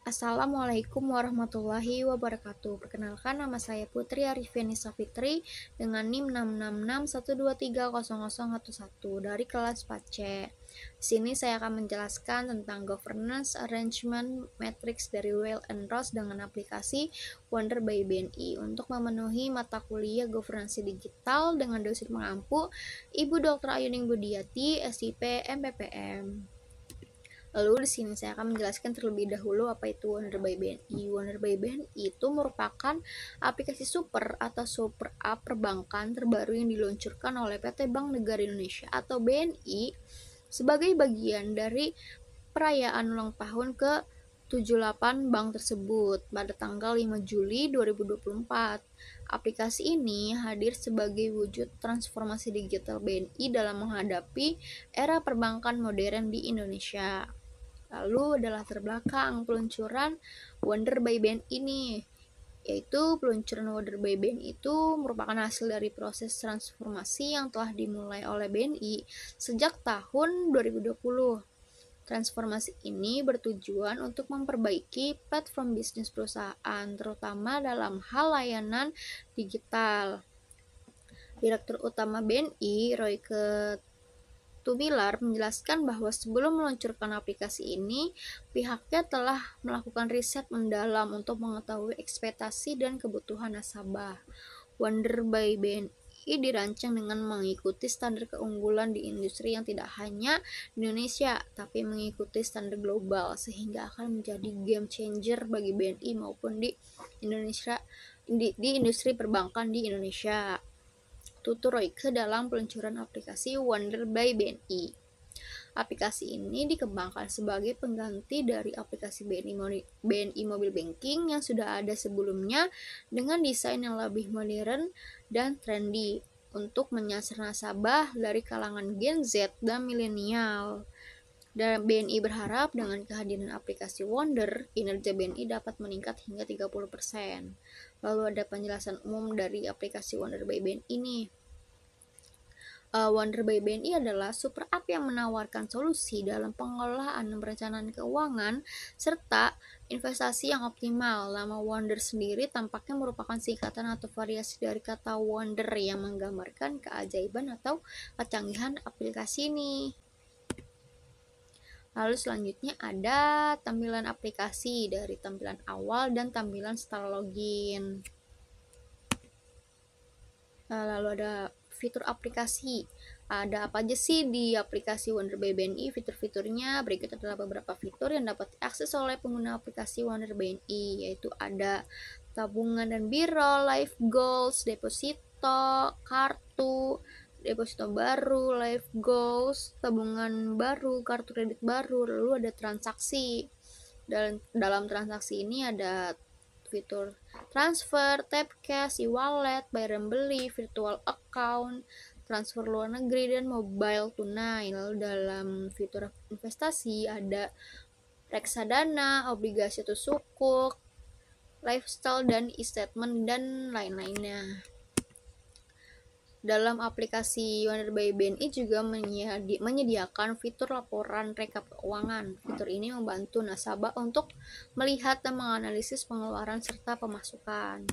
Assalamualaikum warahmatullahi wabarakatuh. Perkenalkan, nama saya Putri Arifianisa Fitri dengan NIM 66612300011 dari kelas 4C. Di sini saya akan menjelaskan tentang governance arrangement matrix dari Weil and Ross dengan aplikasi Wonder by BNI untuk memenuhi mata kuliah governance digital dengan dosen pengampu Ibu Dr. Ayuning Budiati, SIP, MPPM. Lalu di sini saya akan menjelaskan terlebih dahulu apa itu Wonder by BNI. Wonder by BNI itu merupakan aplikasi super atau super app perbankan terbaru yang diluncurkan oleh PT Bank Negara Indonesia atau BNI sebagai bagian dari perayaan ulang tahun ke 78 bank tersebut pada tanggal 5 Juli 2024. Aplikasi ini hadir sebagai wujud transformasi digital BNI dalam menghadapi era perbankan modern di Indonesia. Lalu adalah terbelakang peluncuran Wonder by BNI ini, yaitu peluncuran Wonder by BNI itu merupakan hasil dari proses transformasi yang telah dimulai oleh BNI sejak tahun 2020. Transformasi ini bertujuan untuk memperbaiki platform bisnis perusahaan, terutama dalam hal layanan digital. Direktur Utama BNI, Royke Tumilar, menjelaskan bahwa sebelum meluncurkan aplikasi ini, pihaknya telah melakukan riset mendalam untuk mengetahui ekspektasi dan kebutuhan nasabah. Wonder by BNI dirancang dengan mengikuti standar keunggulan di industri yang tidak hanya di Indonesia, tapi mengikuti standar global, sehingga akan menjadi game changer bagi BNI maupun di Indonesia, di industri perbankan di Indonesia. Tutur Royke dalam peluncuran aplikasi Wonder by BNI. Aplikasi ini dikembangkan sebagai pengganti dari aplikasi BNI Mobile Banking yang sudah ada sebelumnya dengan desain yang lebih modern dan trendy untuk menyasar nasabah dari kalangan Gen Z dan milenial. Dan BNI berharap dengan kehadiran aplikasi Wonder, kinerja BNI dapat meningkat hingga 30%. Lalu ada penjelasan umum dari aplikasi Wonder by BNI ini. Wonder by BNI adalah super app yang menawarkan solusi dalam pengelolaan dan perencanaan keuangan serta investasi yang optimal. Nama Wonder sendiri tampaknya merupakan singkatan atau variasi dari kata wonder yang menggambarkan keajaiban atau kecanggihan aplikasi ini. Lalu selanjutnya ada tampilan aplikasi dari tampilan awal dan tampilan setelah login. Lalu ada fitur aplikasi. Ada apa aja sih di aplikasi Wonder by BNI? Fitur-fiturnya berikut adalah beberapa fitur yang dapat diakses oleh pengguna aplikasi Wonder BNI, yaitu ada tabungan dan biro, life goals, deposito, kartu, deposito baru, life goals, tabungan baru, kartu kredit baru, lalu ada transaksi. Dalam transaksi ini ada fitur transfer, tap cash, e-wallet, bayar dan beli, virtual account, transfer luar negeri, dan mobile tunai. Lalu dalam fitur investasi ada reksadana, obligasi atau sukuk, lifestyle dan e-statement, dan lain-lainnya. Dalam aplikasi Wonder by BNI juga menyediakan fitur laporan rekap keuangan. Fitur ini membantu nasabah untuk melihat dan menganalisis pengeluaran serta pemasukan.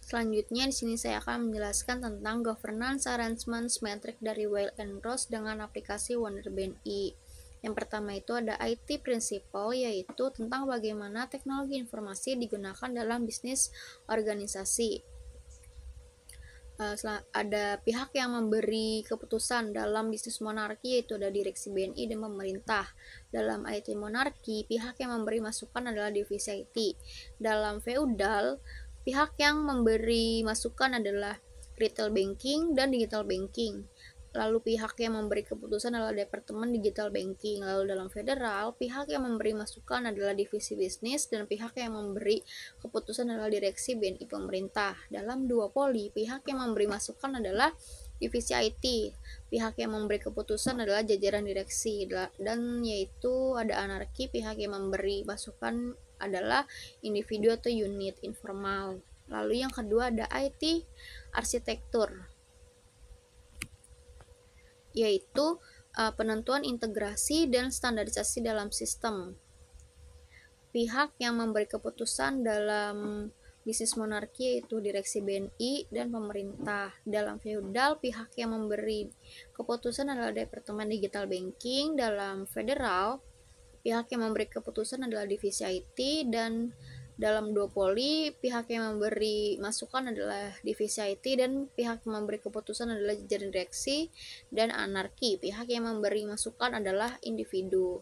Selanjutnya di sini saya akan menjelaskan tentang governance arrangement matrix dari Weil and Ross dengan aplikasi Wonder BNI. Yang pertama itu ada IT Principle, yaitu tentang bagaimana teknologi informasi digunakan dalam bisnis organisasi. Ada pihak yang memberi keputusan dalam bisnis monarki, yaitu ada direksi BNI dan pemerintah. Dalam IT monarki, pihak yang memberi masukan adalah divisi IT. Dalam feudal, pihak yang memberi masukan adalah retail banking dan digital banking. Lalu pihak yang memberi keputusan adalah Departemen Digital Banking. Lalu dalam federal, pihak yang memberi masukan adalah divisi bisnis dan pihak yang memberi keputusan adalah direksi BNI pemerintah. Dalam duopoli, pihak yang memberi masukan adalah divisi IT. Pihak yang memberi keputusan adalah jajaran direksi, dan yaitu ada anarki, pihak yang memberi masukan adalah individu atau unit informal. Lalu yang kedua ada IT arsitektur, yaitu penentuan integrasi dan standarisasi dalam sistem. Pihak yang memberi keputusan dalam bisnis monarki yaitu direksi BNI dan pemerintah. Dalam feudal, pihak yang memberi keputusan adalah Departemen Digital Banking. Dalam federal, pihak yang memberi keputusan adalah divisi IT, dan dalam duopoli, pihak yang memberi masukan adalah divisi IT dan pihak yang memberi keputusan adalah jajaran direksi. Dan anarki, pihak yang memberi masukan adalah individu.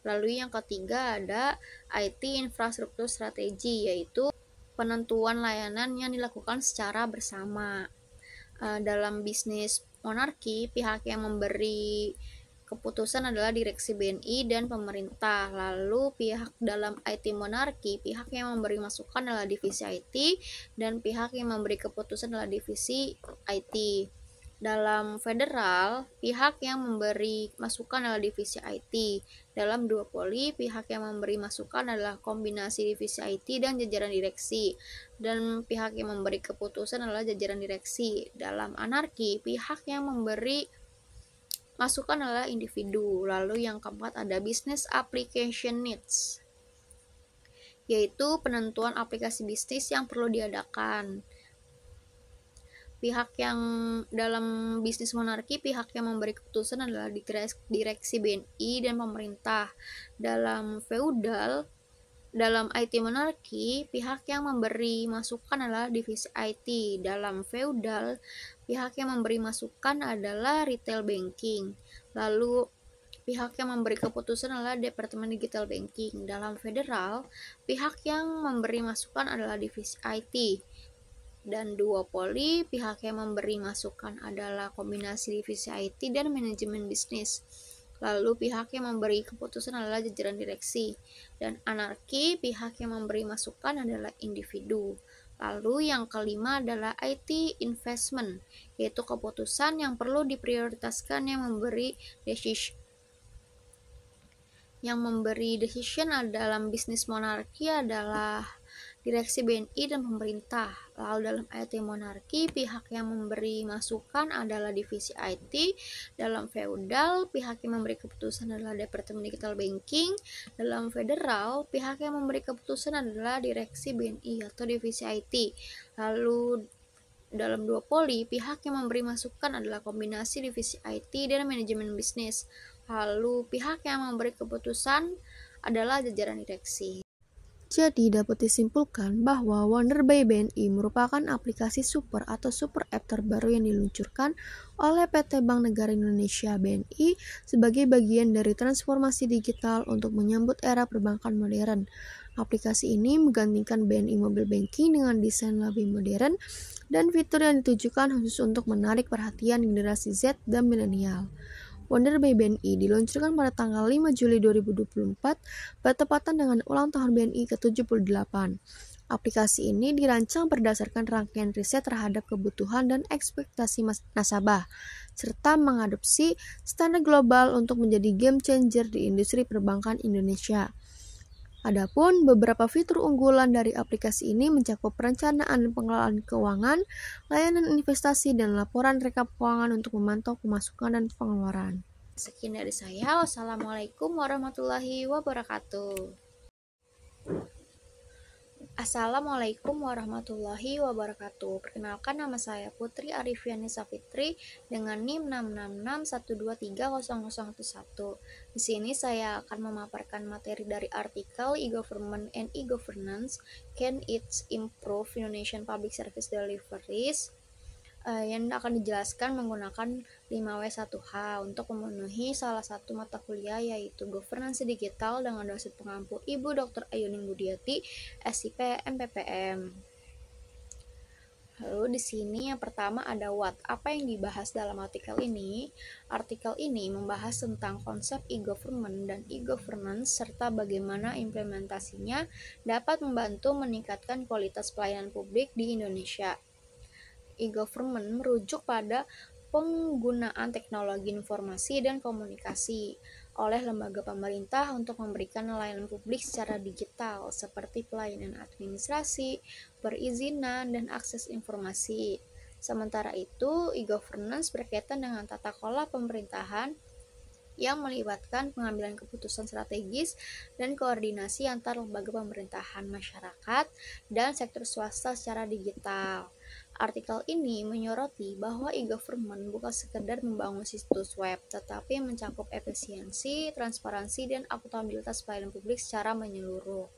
Lalu yang ketiga ada IT infrastruktur strategi, yaitu penentuan layanan yang dilakukan secara bersama. Dalam bisnis monarki, pihak yang memberi keputusan adalah direksi BNI dan pemerintah. Lalu pihak dalam IT monarki, pihak yang memberi masukan adalah divisi IT dan pihak yang memberi keputusan adalah divisi IT. Dalam federal, pihak yang memberi masukan adalah divisi IT. Dalam duopoli, pihak yang memberi masukan adalah kombinasi divisi IT dan jajaran direksi. Dan pihak yang memberi keputusan adalah jajaran direksi. Dalam anarki, pihak yang memberi masukan adalah individu. Lalu yang keempat ada business application needs, yaitu penentuan aplikasi bisnis yang perlu diadakan. Pihak yang dalam bisnis monarki, pihak yang memberi keputusan adalah direksi BNI dan pemerintah. Dalam feudal, dalam IT monarki, pihak yang memberi masukan adalah divisi IT. Dalam feudal, pihak yang memberi masukan adalah retail banking. Lalu pihak yang memberi keputusan adalah Departemen Digital Banking. Dalam federal, pihak yang memberi masukan adalah divisi IT. Dan duopoli, pihak yang memberi masukan adalah kombinasi divisi IT dan manajemen bisnis. Lalu pihak yang memberi keputusan adalah jajaran direksi. Dan anarki, pihak yang memberi masukan adalah individu. Lalu yang kelima adalah IT investment, yaitu keputusan yang perlu diprioritaskan yang memberi decision dalam bisnis monarki adalah direksi BNI dan pemerintah. Lalu dalam IT monarki, pihak yang memberi masukan adalah divisi IT. Dalam feudal, pihak yang memberi keputusan adalah Departemen Digital Banking. Dalam federal, pihak yang memberi keputusan adalah direksi BNI atau divisi IT. Lalu dalam duopoli, pihak yang memberi masukan adalah kombinasi divisi IT dan manajemen bisnis. Lalu pihak yang memberi keputusan adalah jajaran direksi. Jadi dapat disimpulkan bahwa Wonder by BNI merupakan aplikasi super atau super app terbaru yang diluncurkan oleh PT Bank Negara Indonesia (BNI) sebagai bagian dari transformasi digital untuk menyambut era perbankan modern. Aplikasi ini menggantikan BNI Mobile Banking dengan desain lebih modern dan fitur yang ditujukan khusus untuk menarik perhatian generasi Z dan milenial. Wonder by BNI diluncurkan pada tanggal 5 Juli 2024 bertepatan dengan ulang tahun BNI ke-78. Aplikasi ini dirancang berdasarkan rangkaian riset terhadap kebutuhan dan ekspektasi nasabah, serta mengadopsi standar global untuk menjadi game changer di industri perbankan Indonesia. Adapun beberapa fitur unggulan dari aplikasi ini mencakup perencanaan dan pengelolaan keuangan, layanan investasi, dan laporan rekap keuangan untuk memantau pemasukan dan pengeluaran. Sekian dari saya. Wassalamualaikum warahmatullahi wabarakatuh. Assalamualaikum warahmatullahi wabarakatuh. Perkenalkan, nama saya Putri Arifiani Safitri dengan NIM 66612300011. Di sini saya akan memaparkan materi dari artikel E-Government and E-Governance, Can It Improve Indonesian Public Service Deliveries? Yang akan dijelaskan menggunakan 5W1H untuk memenuhi salah satu mata kuliah, yaitu Governance Digital dengan dosen pengampu Ibu Dr. Ayuning Budiati, SIP MPPM. Lalu di sini yang pertama ada what. Apa yang dibahas dalam artikel ini? Artikel ini membahas tentang konsep e-government dan e-governance serta bagaimana implementasinya dapat membantu meningkatkan kualitas pelayanan publik di Indonesia. E-government merujuk pada penggunaan teknologi informasi dan komunikasi oleh lembaga pemerintah untuk memberikan layanan publik secara digital seperti pelayanan administrasi, perizinan, dan akses informasi. Sementara itu, e-governance berkaitan dengan tata kelola pemerintahan yang melibatkan pengambilan keputusan strategis dan koordinasi antar lembaga pemerintahan, masyarakat, dan sektor swasta secara digital. Artikel ini menyoroti bahwa e-government bukan sekedar membangun situs web, tetapi mencakup efisiensi, transparansi, dan akuntabilitas pelayanan publik secara menyeluruh.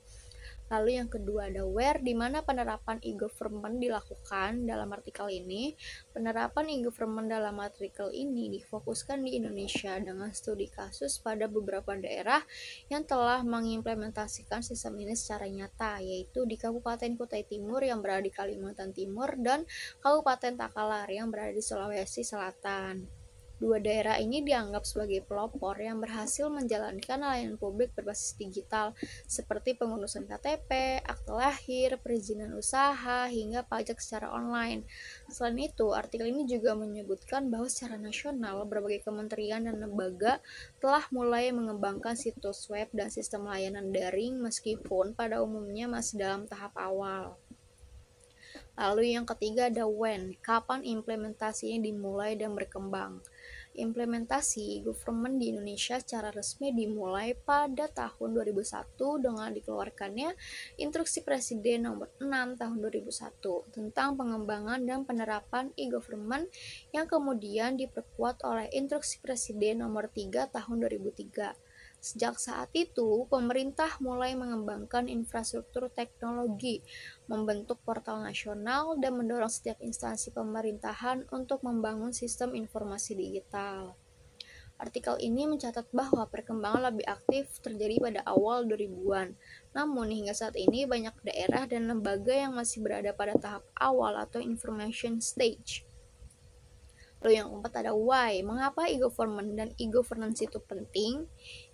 Lalu yang kedua ada where, di mana penerapan e-government dilakukan. Dalam artikel ini, penerapan e-government dalam artikel ini difokuskan di Indonesia dengan studi kasus pada beberapa daerah yang telah mengimplementasikan sistem ini secara nyata, yaitu di Kabupaten Kutai Timur yang berada di Kalimantan Timur dan Kabupaten Takalar yang berada di Sulawesi Selatan. Dua daerah ini dianggap sebagai pelopor yang berhasil menjalankan layanan publik berbasis digital seperti pengurusan KTP, akte lahir, perizinan usaha, hingga pajak secara online. Selain itu, artikel ini juga menyebutkan bahwa secara nasional, berbagai kementerian dan lembaga telah mulai mengembangkan situs web dan sistem layanan daring meskipun pada umumnya masih dalam tahap awal. Lalu yang ketiga ada when, kapan implementasinya dimulai dan berkembang. Implementasi government di Indonesia secara resmi dimulai pada tahun 2001 dengan dikeluarkannya Instruksi Presiden nomor 6 tahun 2001 tentang pengembangan dan penerapan e-government yang kemudian diperkuat oleh Instruksi Presiden nomor 3 tahun 2003. Sejak saat itu, pemerintah mulai mengembangkan infrastruktur teknologi, membentuk portal nasional, dan mendorong setiap instansi pemerintahan untuk membangun sistem informasi digital. Artikel ini mencatat bahwa perkembangan lebih aktif terjadi pada awal 2000-an. Namun hingga saat ini banyak daerah dan lembaga yang masih berada pada tahap awal atau information stage. Lalu yang keempat ada why, mengapa e-government dan e-governance itu penting?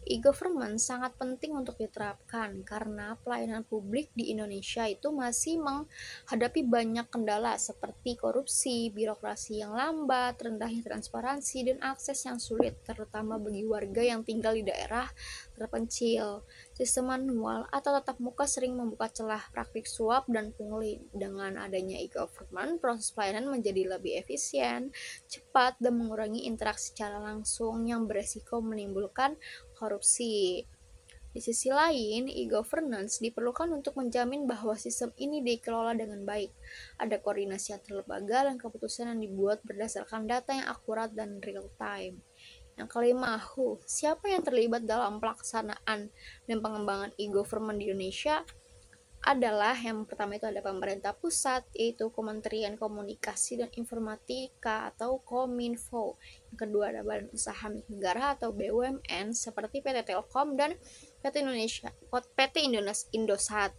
E-government sangat penting untuk diterapkan karena pelayanan publik di Indonesia itu masih menghadapi banyak kendala seperti korupsi, birokrasi yang lambat, rendahnya transparansi, dan akses yang sulit, terutama bagi warga yang tinggal di daerah terpencil. Sistem manual atau tatap muka sering membuka celah praktik suap dan pungli. Dengan adanya e-government, proses pelayanan menjadi lebih efisien, cepat, dan mengurangi interaksi secara langsung yang beresiko menimbulkan korupsi. Di sisi lain, e-governance diperlukan untuk menjamin bahwa sistem ini dikelola dengan baik. Ada koordinasi antar lembaga dan keputusan yang dibuat berdasarkan data yang akurat dan real time. Yang kelima, siapa yang terlibat dalam pelaksanaan dan pengembangan e-government di Indonesia? Adalah yang pertama itu ada pemerintah pusat, yaitu Kementerian Komunikasi dan Informatika atau Kominfo. Yang kedua ada Badan Usaha Milik Negara atau BUMN seperti PT Telkom dan PT Indosat.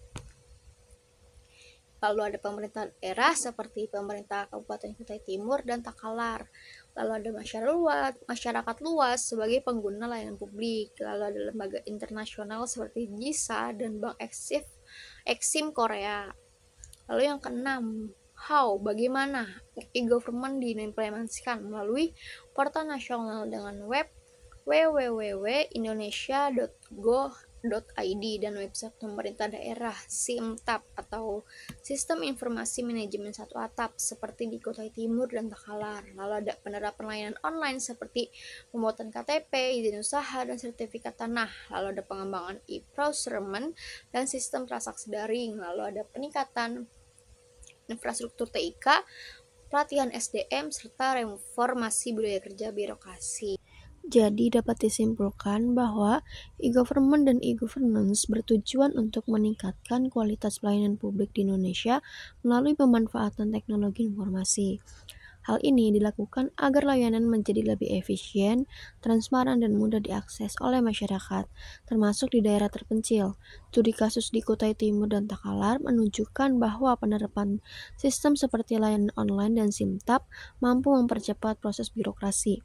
Lalu ada pemerintah daerah seperti pemerintah Kabupaten Kutai Timur dan Takalar. Lalu ada masyarakat luas sebagai pengguna layanan publik. Lalu ada lembaga internasional seperti GISA dan Bank Exim Korea. Lalu yang keenam, bagaimana e-government diimplementasikan melalui portal nasional dengan web www.indonesia.go.id dan website pemerintah daerah SIMTAP atau Sistem Informasi Manajemen Satu Atap seperti di Kutai Timur dan Takalar. Lalu ada penerapan layanan online seperti pembuatan KTP, izin usaha, dan sertifikat tanah. Lalu ada pengembangan e-procurement dan sistem transaksi daring. Lalu ada peningkatan infrastruktur TIK, pelatihan SDM, serta reformasi budaya kerja birokrasi. Jadi dapat disimpulkan bahwa e-government dan e-governance bertujuan untuk meningkatkan kualitas pelayanan publik di Indonesia melalui pemanfaatan teknologi informasi. Hal ini dilakukan agar layanan menjadi lebih efisien, transparan, dan mudah diakses oleh masyarakat, termasuk di daerah terpencil. Studi kasus di Kutai Timur dan Takalar menunjukkan bahwa penerapan sistem seperti layanan online dan SIMTAP mampu mempercepat proses birokrasi.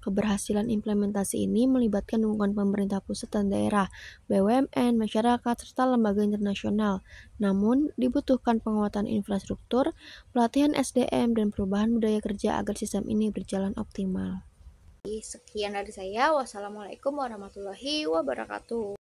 Keberhasilan implementasi ini melibatkan dukungan pemerintah pusat dan daerah, BUMN, masyarakat, serta lembaga internasional. Namun, dibutuhkan penguatan infrastruktur, pelatihan SDM, dan perubahan budaya kerja agar sistem ini berjalan optimal. Sekian dari saya. Wassalamualaikum warahmatullahi wabarakatuh.